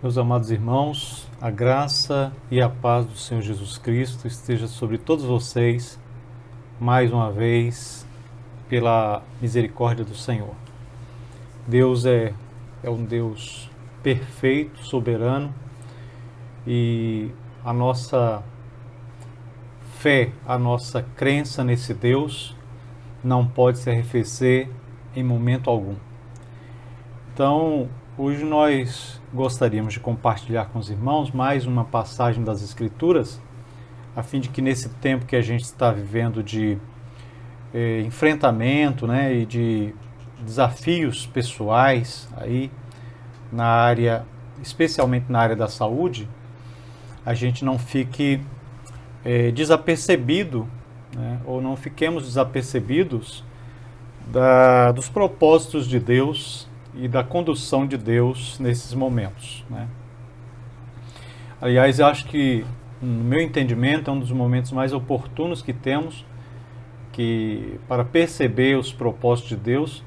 Meus amados irmãos, a graça e a paz do Senhor Jesus Cristo esteja sobre todos vocês, mais uma vez, pela misericórdia do Senhor. Deus é um Deus perfeito, soberano, e a nossa fé, a nossa crença nesse Deus não pode se arrefecer em momento algum. Então, hoje nós gostaríamos de compartilhar com os irmãos mais uma passagem das Escrituras, a fim de que nesse tempo que a gente está vivendo de enfrentamento, e de desafios pessoais aí na área, especialmente na área da saúde, a gente não fique desapercebido, ou não fiquemos desapercebidos dos propósitos de Deus e da condução de Deus nesses momentos. Aliás, eu acho que, no meu entendimento, é um dos momentos mais oportunos que temos para perceber os propósitos de Deus.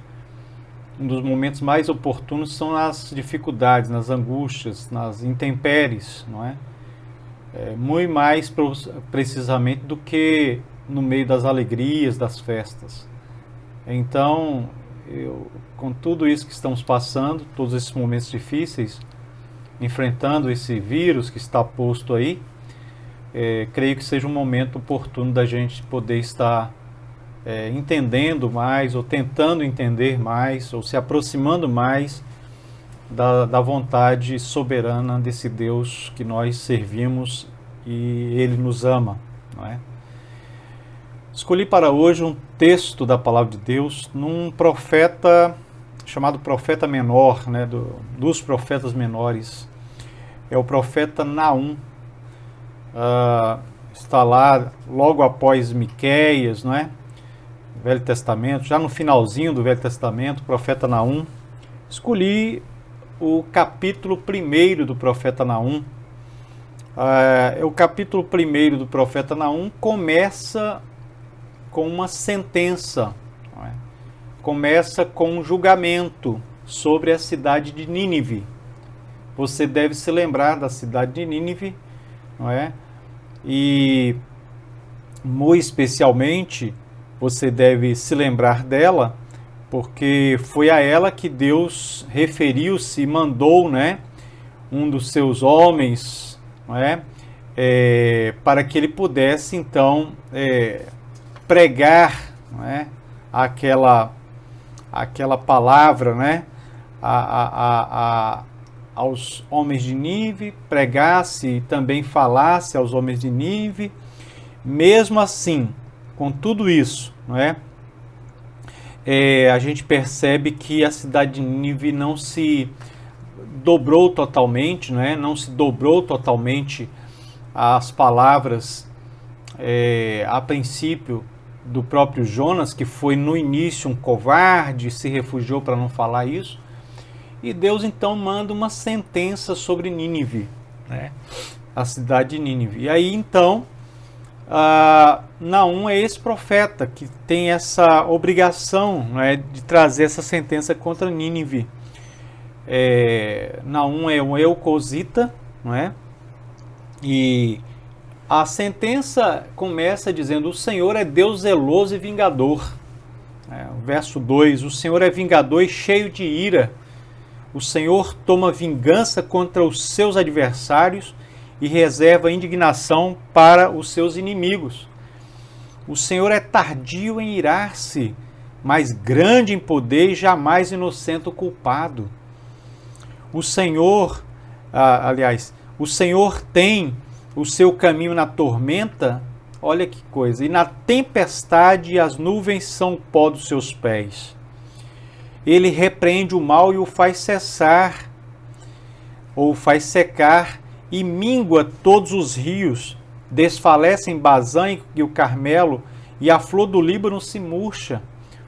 Um dos momentos mais oportunos são nas dificuldades, nas angústias, nas intempéries, muito mais precisamente do que no meio das alegrias, das festas. Então, com tudo isso que estamos passando, todos esses momentos difíceis, enfrentando esse vírus que está posto aí, creio que seja um momento oportuno da gente poder estar entendendo mais, ou tentando entender mais, ou se aproximando mais da vontade soberana desse Deus que nós servimos e Ele nos ama, Escolhi para hoje um texto da Palavra de Deus num profeta chamado profeta menor, dos profetas menores. É o profeta Naum. Está lá logo após Miqueias, Velho Testamento, já no finalzinho do Velho Testamento, o profeta Naum. Escolhi o capítulo 1 do profeta Naum. O capítulo 1 do profeta Naum começa com uma sentença, começa com um julgamento sobre a cidade de Nínive. Você deve se lembrar da cidade de Nínive, E, muito especialmente, você deve se lembrar dela, porque foi a ela que Deus referiu-se e mandou, um dos seus homens, para que ele pudesse, então, pregar, aquela palavra, aos homens de Nínive, pregasse e também falasse aos homens de Nínive. Mesmo assim, com tudo isso, a gente percebe que a cidade de Nínive não se dobrou totalmente, não se dobrou totalmente às palavras, a princípio, do próprio Jonas, que foi no início um covarde, se refugiou para não falar isso, e Deus então manda uma sentença sobre Nínive, a cidade de Nínive. E aí então, Naum é esse profeta que tem essa obrigação, de trazer essa sentença contra Nínive. Naum é um eucosita, e a sentença começa dizendo: o Senhor é Deus zeloso e vingador. O verso 2, o Senhor é vingador e cheio de ira. O Senhor toma vingança contra os seus adversários e reserva indignação para os seus inimigos. O Senhor é tardio em irar-se, mas grande em poder e jamais inocente o culpado. O Senhor, o Senhor tem o seu caminho na tormenta, olha que coisa, e na tempestade as nuvens são o pó dos seus pés. Ele repreende o mal e o faz cessar, ou faz secar, e mingua todos os rios, desfalecem Bazã e o Carmelo, e a flor do Líbano se murcha.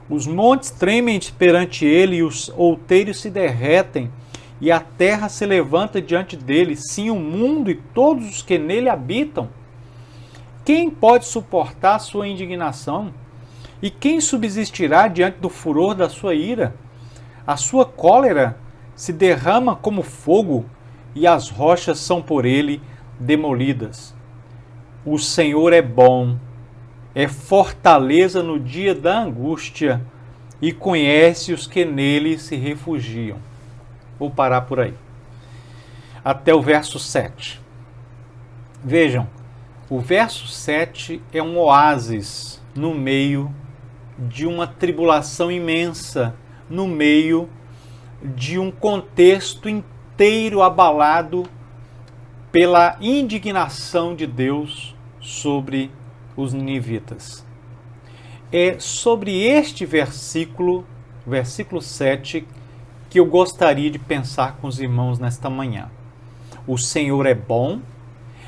Os montes tremem perante ele, e os outeiros se derretem, e a terra se levanta diante dele, sim, o mundo e todos os que nele habitam. Quem pode suportar a sua indignação? E quem subsistirá diante do furor da sua ira? A sua cólera se derrama como fogo, e as rochas são por ele demolidas. O Senhor é bom, é fortaleza no dia da angústia e conhece os que nele se refugiam. Vou parar por aí. Até o verso 7. Vejam, o verso 7 é um oásis no meio de uma tribulação imensa, no meio de um contexto inteiro abalado pela indignação de Deus sobre os ninivitas. É sobre este versículo 7, que eu gostaria de pensar com os irmãos nesta manhã. O Senhor é bom,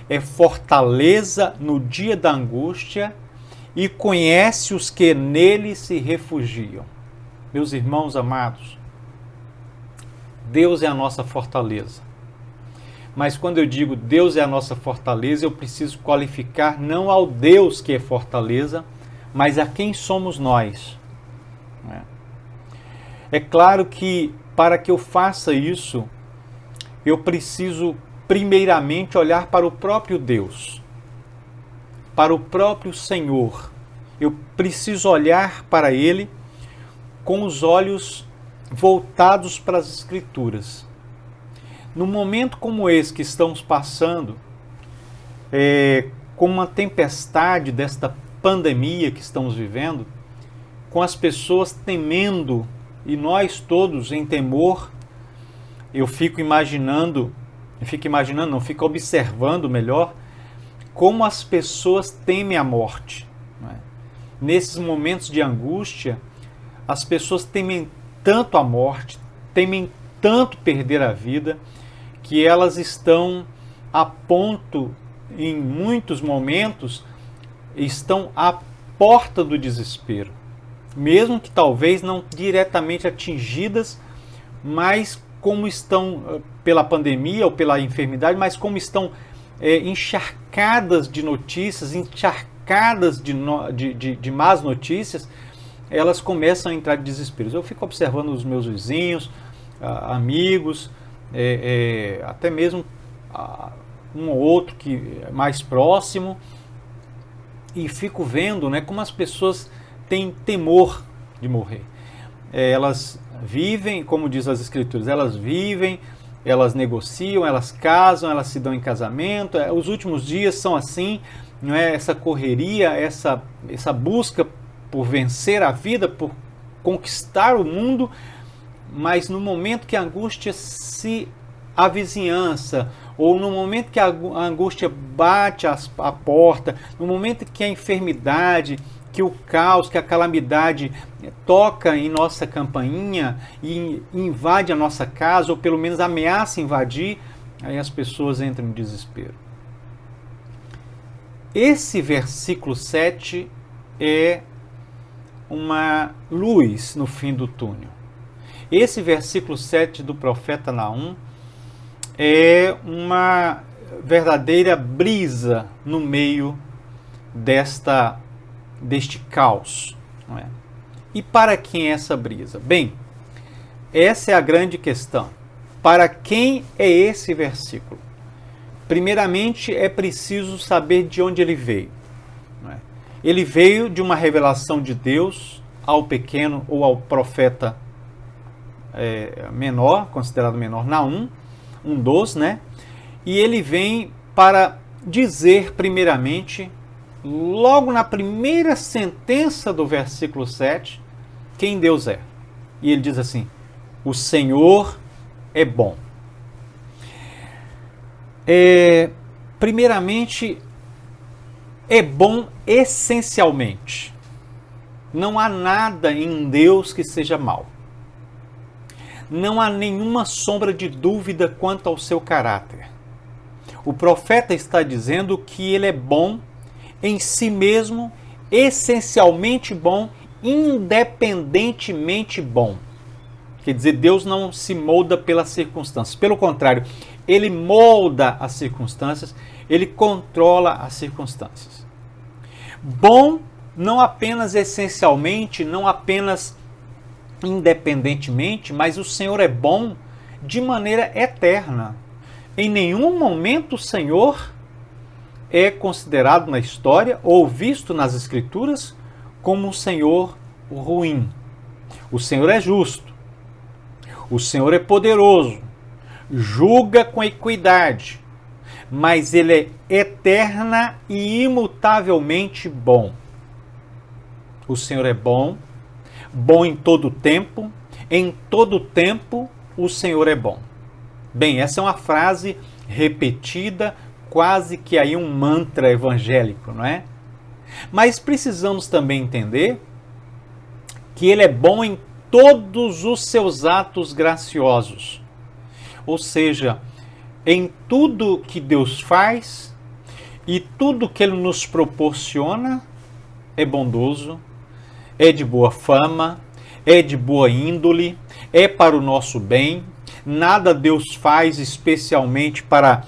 é fortaleza no dia da angústia e conhece os que nele se refugiam. Meus irmãos amados, Deus é a nossa fortaleza. Mas quando eu digo Deus é a nossa fortaleza, eu preciso qualificar não ao Deus que é fortaleza, mas a quem somos nós. É claro que para que eu faça isso, eu preciso primeiramente olhar para o próprio Deus, para o próprio Senhor. Eu preciso olhar para Ele com os olhos voltados para as Escrituras. No momento como esse que estamos passando, com uma tempestade desta pandemia que estamos vivendo, com as pessoas temendo, e nós todos em temor, eu fico observando melhor, como as pessoas temem a morte. Nesses momentos de angústia, as pessoas temem tanto a morte, temem tanto perder a vida, que elas estão a ponto, em muitos momentos, estão à porta do desespero. Mesmo que talvez não diretamente atingidas, mas como estão pela pandemia ou pela enfermidade, mas como estão encharcadas de notícias, encharcadas de más notícias, elas começam a entrar em desespero. Eu fico observando os meus vizinhos, amigos, até mesmo um ou outro que é mais próximo, e fico vendo, como as pessoas têm temor de morrer. Elas vivem, como diz as Escrituras, elas vivem, elas negociam, elas casam, elas se dão em casamento. Os últimos dias são assim, não é? Essa correria, essa busca por vencer a vida, por conquistar o mundo, mas no momento que a angústia se avizinhança, ou no momento que a angústia bate a porta, no momento que a enfermidade, que o caos, que a calamidade toca em nossa campainha e invade a nossa casa, ou pelo menos ameaça invadir, aí as pessoas entram em desespero. Esse versículo 7 é uma luz no fim do túnel. Esse versículo 7 do profeta Naum é uma verdadeira brisa no meio deste caos. Não é? E para quem é essa brisa? Bem, essa é a grande questão. Para quem é esse versículo? Primeiramente, é preciso saber de onde ele veio. Não é? Ele veio de uma revelação de Deus ao pequeno ou ao profeta menor, considerado menor, Naum, um dos, né? E ele vem para dizer, primeiramente, logo na primeira sentença do versículo 7, quem Deus é. E ele diz assim: o Senhor é bom. Primeiramente, é bom essencialmente. Não há nada em Deus que seja mal. Não há nenhuma sombra de dúvida quanto ao seu caráter. O profeta está dizendo que ele é bom em si mesmo, essencialmente bom, independentemente bom. Quer dizer, Deus não se molda pelas circunstâncias. Pelo contrário, ele molda as circunstâncias, ele controla as circunstâncias. Bom não apenas essencialmente, não apenas independentemente, mas o Senhor é bom de maneira eterna. Em nenhum momento o Senhor é considerado na história ou visto nas Escrituras como um Senhor ruim. O Senhor é justo. O Senhor é poderoso. Julga com equidade. Mas Ele é eterna e imutavelmente bom. O Senhor é bom, bom em todo tempo. Em todo tempo o Senhor é bom. Bem, essa é uma frase repetida, quase que aí um mantra evangélico, não é? Mas precisamos também entender que Ele é bom em todos os seus atos graciosos. Ou seja, em tudo que Deus faz e tudo que Ele nos proporciona é bondoso, é de boa fama, é de boa índole, é para o nosso bem. Nada Deus faz especialmente para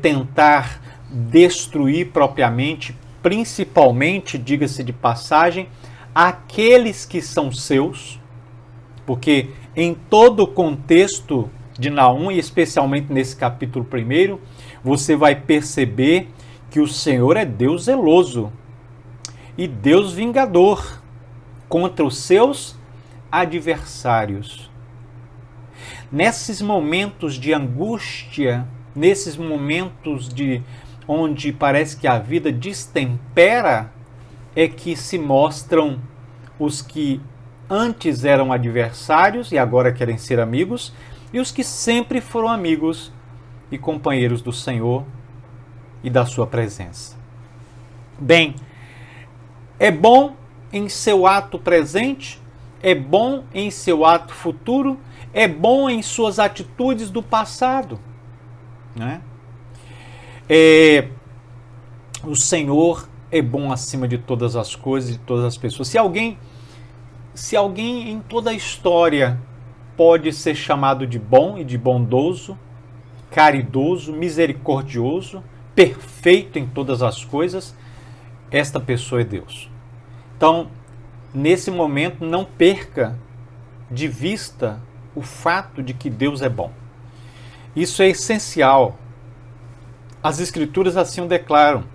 tentar destruir propriamente, principalmente, diga-se de passagem, aqueles que são seus, porque em todo o contexto de Naum, e especialmente nesse capítulo 1, você vai perceber que o Senhor é Deus zeloso e Deus vingador contra os seus adversários. Nesses momentos de angústia, nesses momentos onde parece que a vida destempera, é que se mostram os que antes eram adversários e agora querem ser amigos, e os que sempre foram amigos e companheiros do Senhor e da sua presença. Bem, é bom em seu ato presente, é bom em seu ato futuro, é bom em suas atitudes do passado, né? O Senhor é bom acima de todas as coisas, de todas as pessoas. Se alguém em toda a história pode ser chamado de bom e de bondoso, caridoso, misericordioso, perfeito em todas as coisas, esta pessoa é Deus. Então, nesse momento, não perca de vista o fato de que Deus é bom. Isso é essencial. As Escrituras assim o declaram.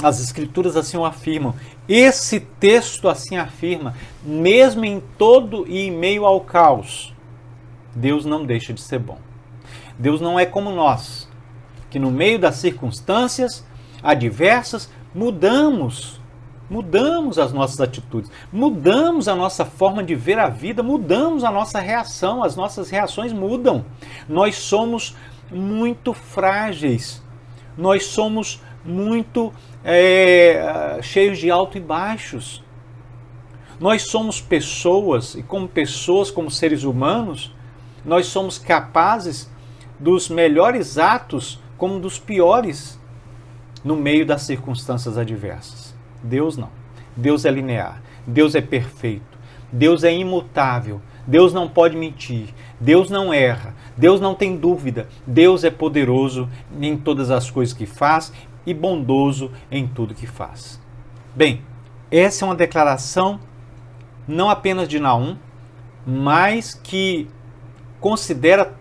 As Escrituras assim o afirmam. Esse texto assim afirma, mesmo em todo e em meio ao caos, Deus não deixa de ser bom. Deus não é como nós, que no meio das circunstâncias adversas mudamos as nossas atitudes, mudamos a nossa forma de ver a vida, mudamos a nossa reação, as nossas reações mudam. Nós somos muito frágeis, nós somos muito cheios de altos e baixos. Nós somos pessoas, e como seres humanos, nós somos capazes dos melhores atos como dos piores no meio das circunstâncias adversas. Deus não. Deus é linear, Deus é perfeito, Deus é imutável, Deus não pode mentir, Deus não erra, Deus não tem dúvida, Deus é poderoso em todas as coisas que faz e bondoso em tudo que faz. Bem, essa é uma declaração não apenas de Naum, mas que considera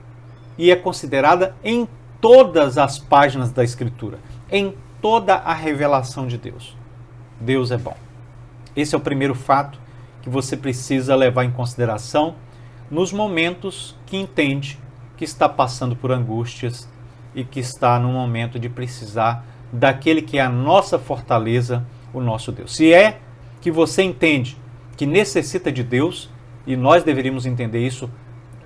e é considerada em todas as páginas da Escritura, em toda a revelação de Deus. Deus é bom. Esse é o primeiro fato que você precisa levar em consideração nos momentos que entende que está passando por angústias e que está no momento de precisar daquele que é a nossa fortaleza, o nosso Deus. Se é que você entende que necessita de Deus, e nós deveríamos entender isso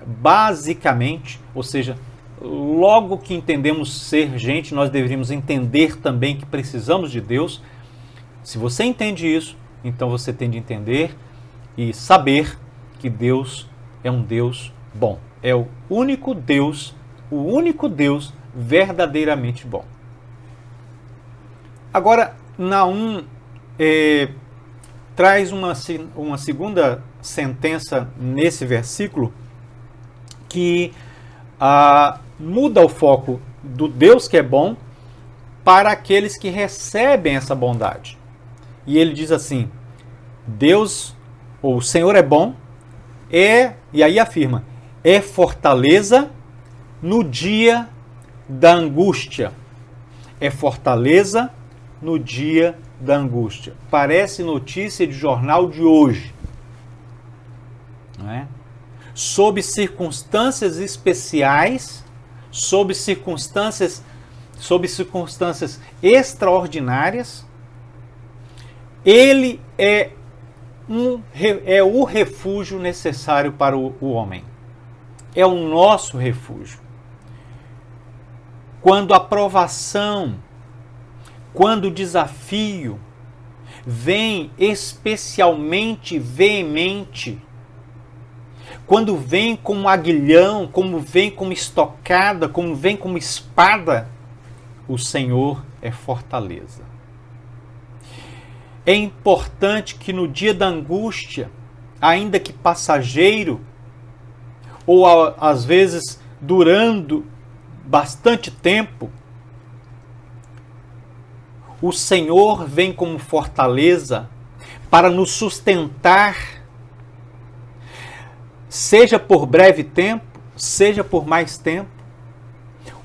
basicamente, ou seja, logo que entendemos ser gente, nós deveríamos entender também que precisamos de Deus. Se você entende isso, então você tem de entender e saber que Deus é um Deus bom. É o único Deus verdadeiramente bom. Agora, Naum traz uma segunda sentença nesse versículo que muda o foco do Deus que é bom para aqueles que recebem essa bondade. E ele diz assim: Deus, ou o Senhor é bom, e aí afirma, é fortaleza no dia da angústia. É fortaleza no dia da angústia. Parece notícia de jornal de hoje. Não é? Sob circunstâncias especiais, sob circunstâncias extraordinárias, ele é o refúgio necessário para o homem. É o nosso refúgio. Quando a provação, quando o desafio vem especialmente veemente, quando vem como aguilhão, como vem como estocada, como vem como espada, o Senhor é fortaleza. É importante que no dia da angústia, ainda que passageiro, ou às vezes durando bastante tempo, o Senhor vem como fortaleza para nos sustentar, seja por breve tempo, seja por mais tempo.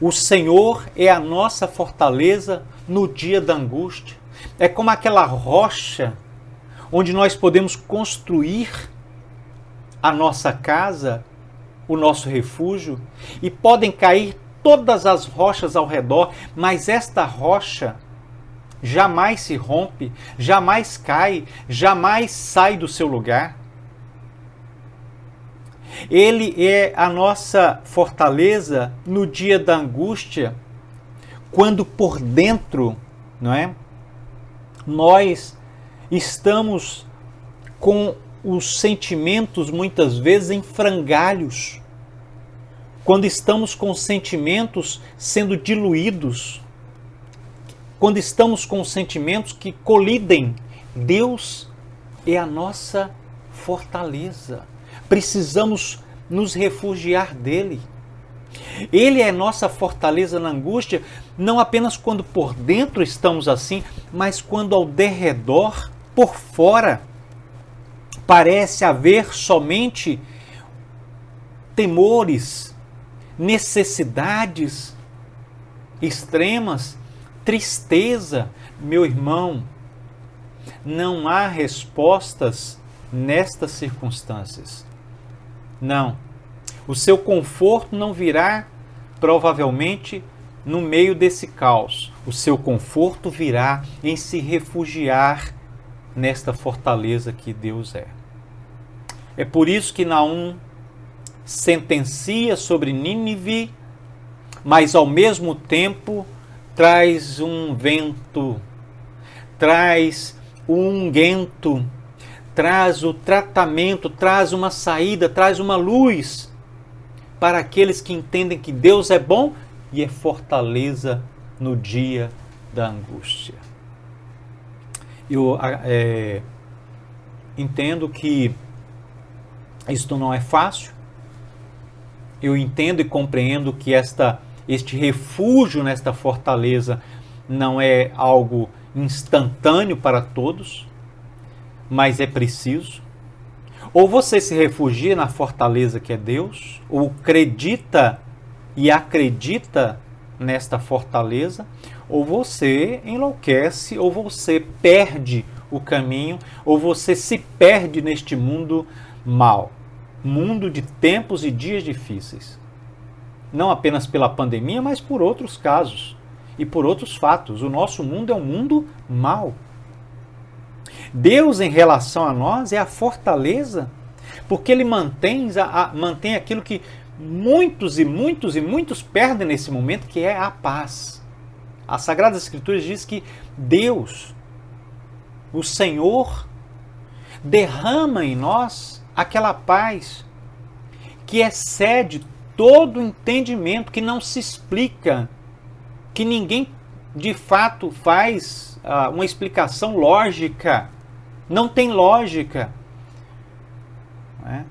O Senhor é a nossa fortaleza no dia da angústia. É como aquela rocha onde nós podemos construir a nossa casa, o nosso refúgio, e podem cair todas as rochas ao redor, mas esta rocha jamais se rompe, jamais cai, jamais sai do seu lugar. Ele é a nossa fortaleza no dia da angústia, quando por dentro, não é? Nós estamos com os sentimentos muitas vezes em frangalhos, quando estamos com os sentimentos sendo diluídos, quando estamos com os sentimentos que colidem. Deus é a nossa fortaleza. Precisamos nos refugiar dele. Ele é nossa fortaleza na angústia, não apenas quando por dentro estamos assim, mas quando ao derredor, por fora, parece haver somente temores, necessidades extremas, tristeza. Meu irmão, não há respostas nestas circunstâncias. Não. O seu conforto não virá, provavelmente, no meio desse caos. O seu conforto virá em se refugiar nesta fortaleza que Deus é. É por isso que Naum sentencia sobre Nínive, mas ao mesmo tempo traz um vento, traz um unguento, traz o tratamento, traz uma saída, traz uma luz para aqueles que entendem que Deus é bom e é fortaleza no dia da angústia. Eu entendo que isto não é fácil. Eu entendo e compreendo que este refúgio nesta fortaleza não é algo instantâneo para todos, mas é preciso. Ou você se refugia na fortaleza que é Deus, ou acredita nesta fortaleza, ou você enlouquece, ou você perde o caminho, ou você se perde neste mundo mau, mundo de tempos e dias difíceis. Não apenas pela pandemia, mas por outros casos e por outros fatos. O nosso mundo é um mundo mau. Deus, em relação a nós, é a fortaleza, porque Ele mantém aquilo que muitos perdem nesse momento, que é a paz. A Sagrada Escritura diz que Deus, o Senhor, derrama em nós aquela paz que excede todo entendimento, que não se explica, que ninguém de fato faz uma explicação lógica. Não tem lógica. Não é?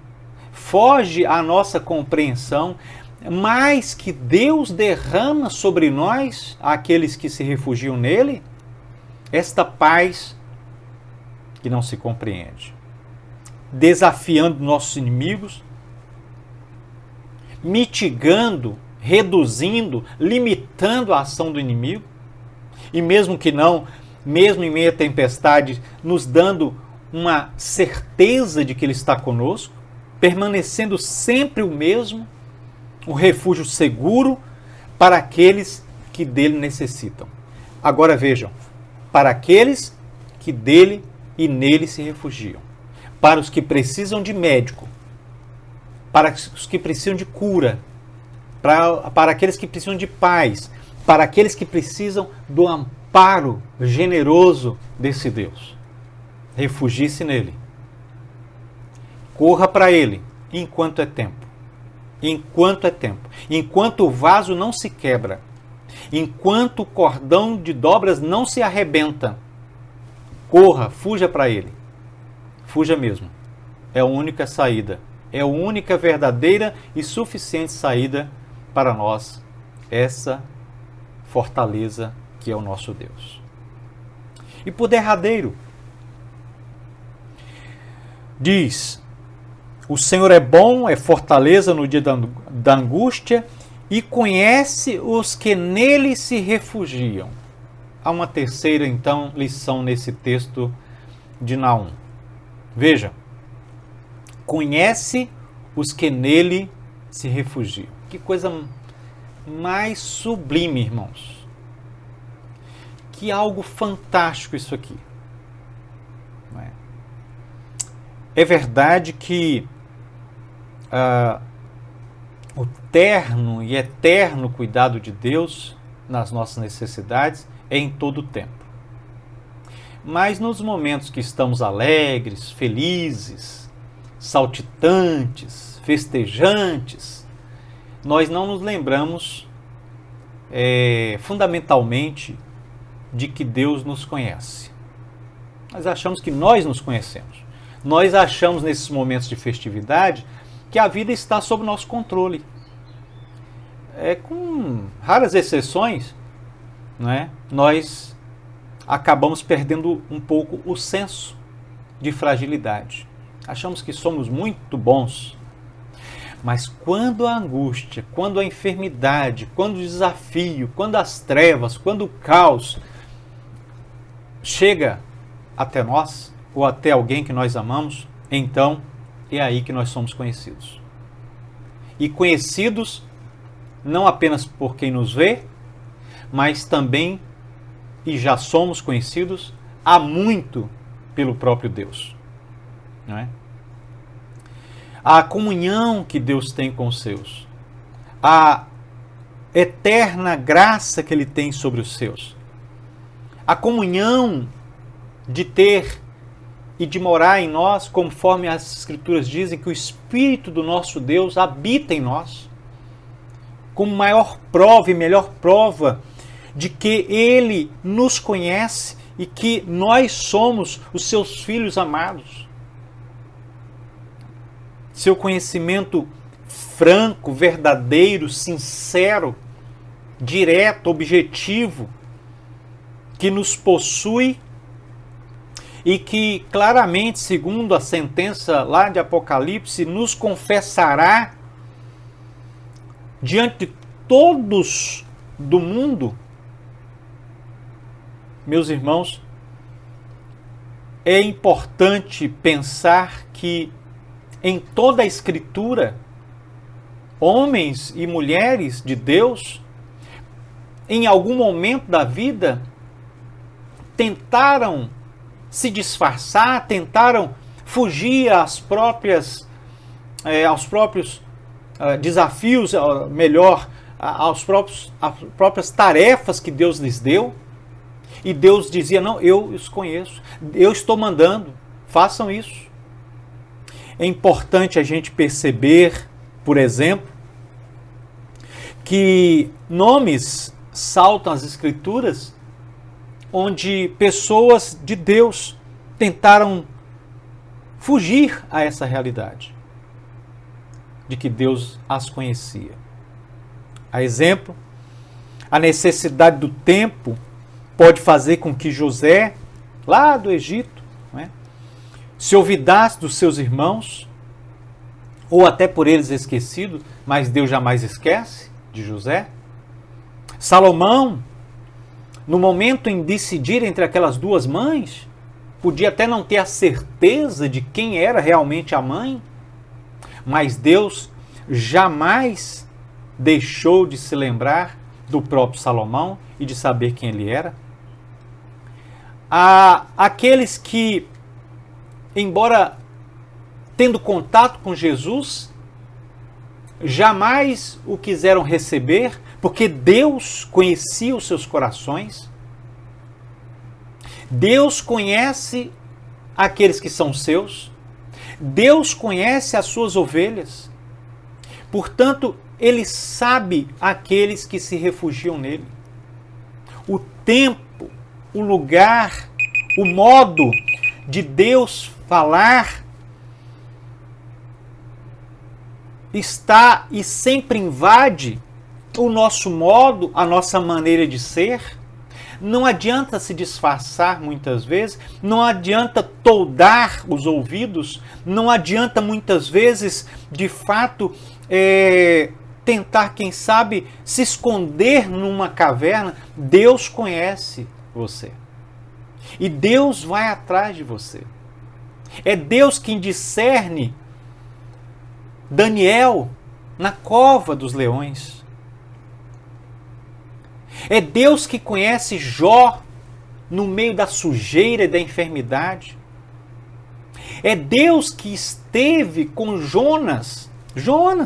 Foge à nossa compreensão, mas que Deus derrama sobre nós, aqueles que se refugiam nele, esta paz que não se compreende. Desafiando nossos inimigos, mitigando reduzindo, limitando a ação do inimigo, e mesmo que não, mesmo em meio à tempestade, nos dando uma certeza de que Ele está conosco, permanecendo sempre o mesmo, um refúgio seguro para aqueles que dele necessitam. Agora vejam, para aqueles que dele e nele se refugiam, para os que precisam de médico, para os que precisam de cura, para aqueles que precisam de paz, para aqueles que precisam do amparo generoso desse Deus. Refugie-se nele. Corra para ele enquanto é tempo. Enquanto é tempo. Enquanto o vaso não se quebra. Enquanto o cordão de dobras não se arrebenta. Corra, fuja para ele. Fuja mesmo. É a única saída. É a única verdadeira e suficiente saída para nós. Essa fortaleza que é o nosso Deus. E por derradeiro, diz: o Senhor é bom, é fortaleza no dia da angústia e conhece os que nele se refugiam. Há uma terceira, então, lição nesse texto de Naum. Veja, conhece os que nele se refugiam. Que coisa mais sublime, irmãos. Que algo fantástico isso aqui. Não é? É verdade que o terno e eterno cuidado de Deus nas nossas necessidades é em todo o tempo. Mas nos momentos que estamos alegres, felizes, saltitantes, festejantes, nós não nos lembramos fundamentalmente de que Deus nos conhece. Nós achamos que nós nos conhecemos. Nós achamos nesses momentos de festividade que a vida está sob nosso controle. Com raras exceções, não é? Nós acabamos perdendo um pouco o senso de fragilidade. Achamos que somos muito bons. Mas quando a angústia, quando a enfermidade, quando o desafio, quando as trevas, quando o caos chega até nós, ou até alguém que nós amamos, então é aí que nós somos conhecidos. E conhecidos não apenas por quem nos vê, mas também, e já somos conhecidos, há muito pelo próprio Deus. Não é? A comunhão que Deus tem com os seus, a eterna graça que Ele tem sobre os seus, a comunhão de ter e de morar em nós, conforme as Escrituras dizem, que o Espírito do nosso Deus habita em nós, como maior prova e melhor prova de que Ele nos conhece e que nós somos os seus filhos amados. Seu conhecimento franco, verdadeiro, sincero, direto, objetivo, que nos possui e que claramente, segundo a sentença lá de Apocalipse, nos confessará diante de todos do mundo. Meus irmãos, é importante pensar que em toda a Escritura, homens e mulheres de Deus, em algum momento da vida, tentaram se disfarçar, tentaram fugir aos próprios desafios, às próprias tarefas que Deus lhes deu. E Deus dizia: não, eu os conheço, eu estou mandando, façam isso. É importante a gente perceber, por exemplo, que nomes saltam às Escrituras onde pessoas de Deus tentaram fugir a essa realidade de que Deus as conhecia. A exemplo, a necessidade do tempo pode fazer com que José, lá do Egito, se olvidasse dos seus irmãos, ou até por eles esquecido, mas Deus jamais esquece. de José? Salomão, no momento em decidir entre aquelas duas mães, podia até não ter a certeza de quem era realmente a mãe, mas Deus jamais deixou de se lembrar do próprio Salomão e de saber quem ele era. Aqueles que, embora tendo contato com Jesus, jamais o quiseram receber, porque Deus conhecia os seus corações. Deus conhece aqueles que são seus. Deus conhece as suas ovelhas. Portanto, Ele sabe aqueles que se refugiam nele. O tempo, o lugar, o modo de Deus falar está e sempre invade o nosso modo, a nossa maneira de ser. Não adianta se disfarçar muitas vezes, não adianta toldar os ouvidos, não adianta muitas vezes, de fato, tentar, quem sabe, se esconder numa caverna. Deus conhece você. E Deus vai atrás de você. É Deus quem discerne Daniel na cova dos leões. É Deus que conhece Jó no meio da sujeira e da enfermidade. É Deus que esteve com Jonas,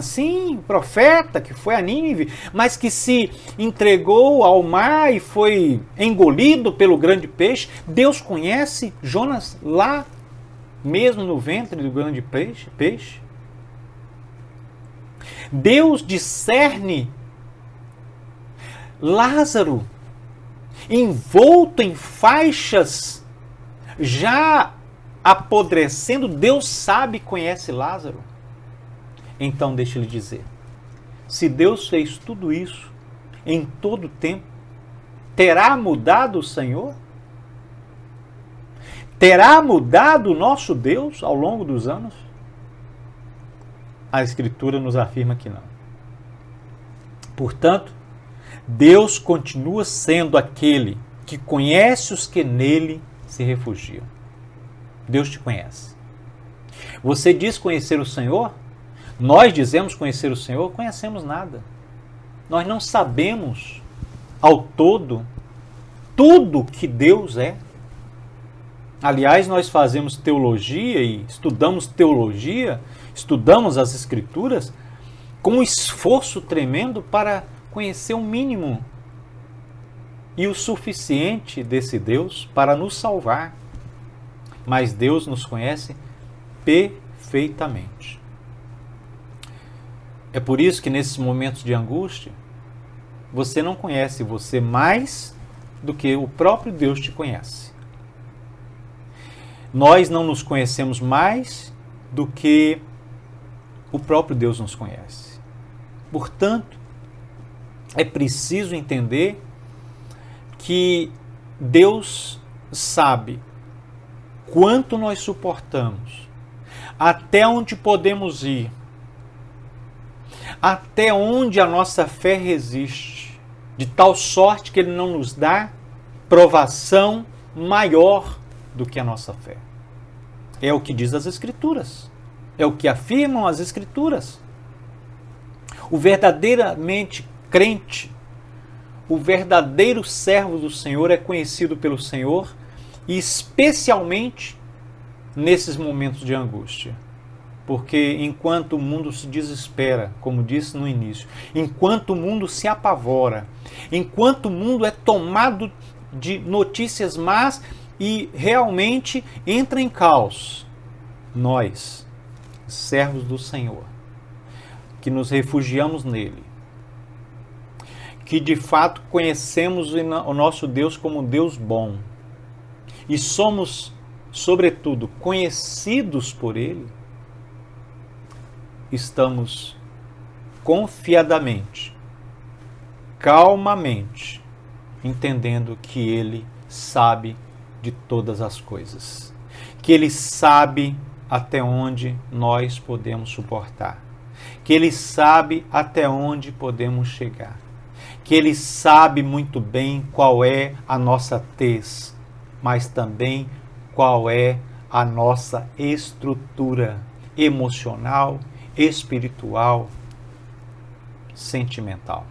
sim, profeta que foi a Nínive, mas que se entregou ao mar e foi engolido pelo grande peixe. Deus conhece Jonas lá mesmo no ventre do grande peixe. Deus discerne Lázaro, envolto em faixas, já apodrecendo. Deus sabe e conhece Lázaro. Então deixa ele dizer, se Deus fez tudo isso em todo o tempo, terá mudado o Senhor? Terá mudado o nosso Deus ao longo dos anos? A Escritura nos afirma que não. Portanto, Deus continua sendo aquele que conhece os que nele se refugiam. Deus te conhece. Você diz conhecer o Senhor? Nós dizemos conhecer o Senhor? Conhecemos nada. Nós não sabemos ao todo tudo que Deus é. Aliás, nós fazemos teologia e estudamos teologia, estudamos as Escrituras com um esforço tremendo para conhecer o mínimo e o suficiente desse Deus para nos salvar. Mas Deus nos conhece perfeitamente. É por isso que nesses momentos de angústia, você não conhece você mais do que o próprio Deus te conhece. Nós não nos conhecemos mais do que o próprio Deus nos conhece. Portanto, é preciso entender que Deus sabe quanto nós suportamos, até onde podemos ir, até onde a nossa fé resiste, de tal sorte que Ele não nos dá provação maior do que a nossa fé. É o que diz as Escrituras, é o que afirmam as Escrituras. O verdadeiramente crente, o verdadeiro servo do Senhor é conhecido pelo Senhor, e especialmente nesses momentos de angústia. Porque enquanto o mundo se desespera, como disse no início, enquanto o mundo se apavora, enquanto o mundo é tomado de notícias más e realmente entra em caos, nós, servos do Senhor, que nos refugiamos nele, que de fato conhecemos o nosso Deus como Deus bom e somos, sobretudo, conhecidos por Ele, estamos confiadamente, calmamente, entendendo que Ele sabe de todas as coisas, que Ele sabe até onde nós podemos suportar, que Ele sabe até onde podemos chegar, que Ele sabe muito bem qual é a nossa tez, mas também qual é a nossa estrutura emocional, espiritual, sentimental.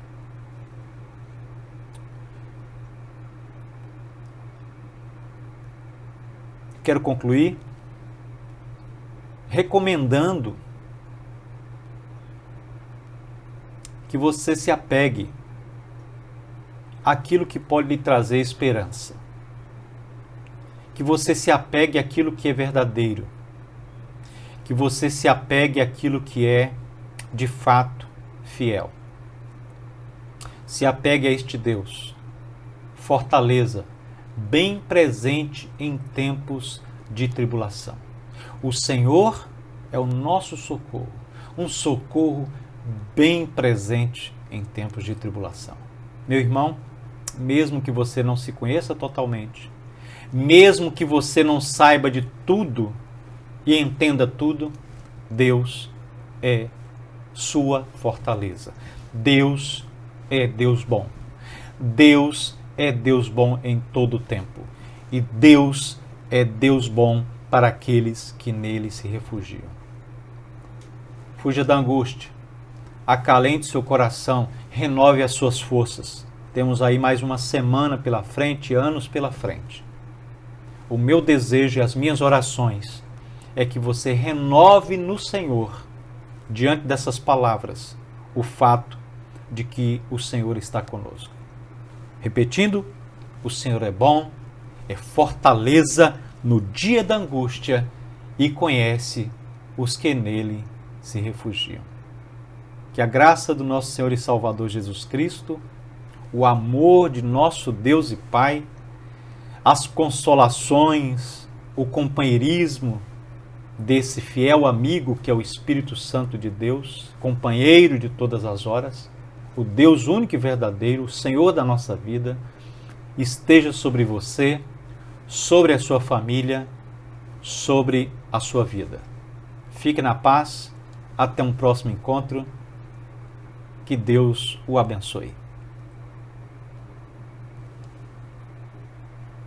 Quero concluir recomendando que você se apegue àquilo que pode lhe trazer esperança. Que você se apegue àquilo que é verdadeiro. Que você se apegue àquilo que é, de fato, fiel. Se apegue a este Deus, fortaleza, bem presente em tempos de tribulação. O Senhor é o nosso socorro, um socorro bem presente em tempos de tribulação. Meu irmão, mesmo que você não se conheça totalmente, mesmo que você não saiba de tudo e entenda tudo, Deus é sua fortaleza. Deus é Deus bom. Deus é Deus bom em todo o tempo. E Deus é Deus bom para aqueles que nele se refugiam. Fuja da angústia. Acalente seu coração. Renove as suas forças. Temos aí mais uma semana pela frente, anos pela frente. O meu desejo e as minhas orações é que você renove no Senhor, diante dessas palavras, o fato de que o Senhor está conosco. Repetindo, o Senhor é bom, é fortaleza no dia da angústia e conhece os que nele se refugiam. Que a graça do nosso Senhor e Salvador Jesus Cristo, o amor de nosso Deus e Pai, as consolações, o companheirismo desse fiel amigo que é o Espírito Santo de Deus, companheiro de todas as horas, o Deus único e verdadeiro, o Senhor da nossa vida, esteja sobre você, sobre a sua família, sobre a sua vida. Fique na paz, até um próximo encontro, que Deus o abençoe.